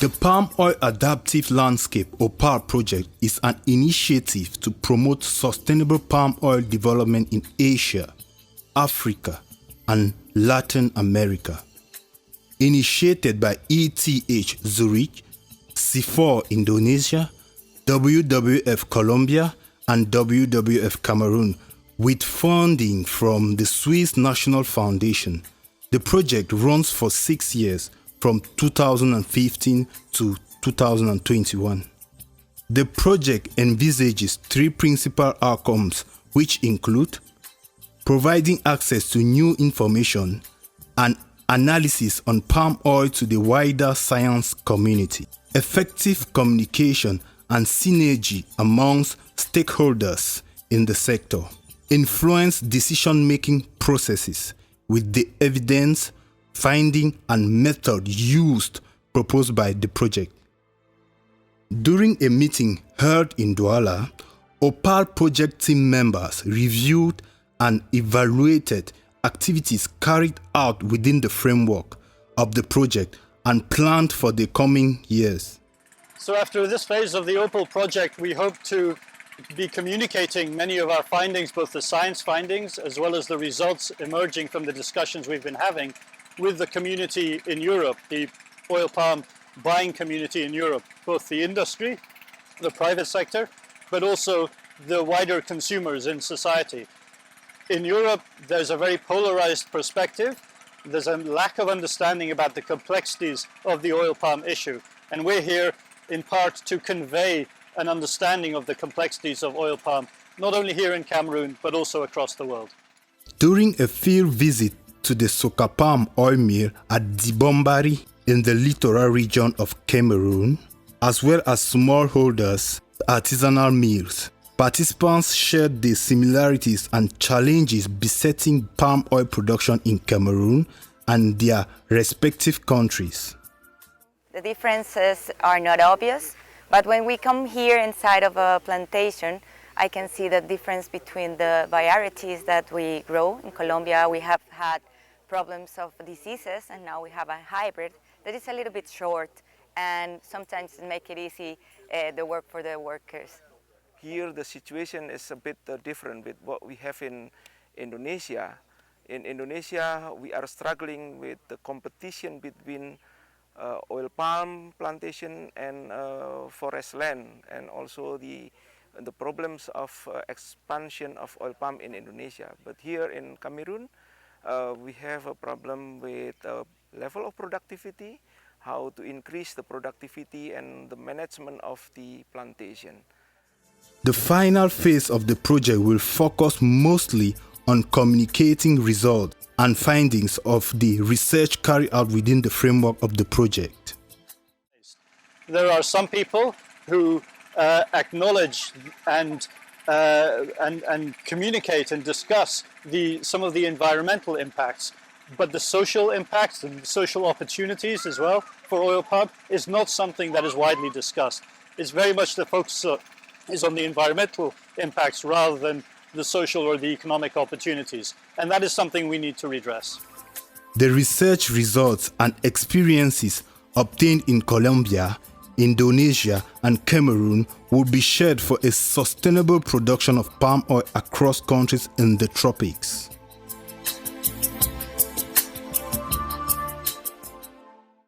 The Palm Oil Adaptive Landscape OPAL project is an initiative to promote sustainable palm oil development in Asia, Africa, and Latin America. Initiated by ETH Zurich, C4 Indonesia, WWF Colombia, and WWF Cameroon, with funding from the Swiss National Foundation. The project runs for 6 years, from 2015 to 2021. The project envisages 3 principal outcomes, which include providing access to new information and analysis on palm oil to the wider science community, effective communication and synergy amongst stakeholders in the sector, influence decision-making processes with the evidence, finding and method used proposed by the project. During a meeting held in Douala, OPAL project team members reviewed and evaluated activities carried out within the framework of the project and planned for the coming years. So after this phase of the OPAL project, we hope to be communicating many of our findings, both the science findings as well as the results emerging from the discussions we've been having with the community in Europe, the oil palm buying community in Europe, both the industry, the private sector, but also the wider consumers in society. In Europe, there's a very polarized perspective. There's a lack of understanding about the complexities of the oil palm issue. And we're here in part to convey an understanding of the complexities of oil palm, not only here in Cameroon, but also across the world. During a field visit to the Soca palm oil mill at Dibombari in the littoral region of Cameroon, as well as smallholders' artisanal mills, participants shared the similarities and challenges besetting palm oil production in Cameroon and their respective countries. The differences are not obvious, but when we come here inside of a plantation, I can see the difference between the varieties that we grow. In Colombia, we have had problems of diseases, and now we have a hybrid that is a little bit short and sometimes make it easy the work for the workers. Here the situation is a bit different with what we have in Indonesia. In Indonesia, we are struggling with the competition between oil palm plantation and forest land, and also the problems of expansion of oil palm in Indonesia. But here in Cameroon, we have a problem with level of productivity, how to increase the productivity and the management of the plantation. The final phase of the project will focus mostly on communicating results and findings of the research carried out within the framework of the project. There are some people who acknowledge and communicate and discuss some of the environmental impacts, but the social impacts and social opportunities as well for oil palm is not something that is widely discussed. It's very much the focus is on the environmental impacts rather than the social or the economic opportunities, and that is something we need to redress. The research results and experiences obtained in Colombia, Indonesia, and Cameroon will be shared for a sustainable production of palm oil across countries in the tropics.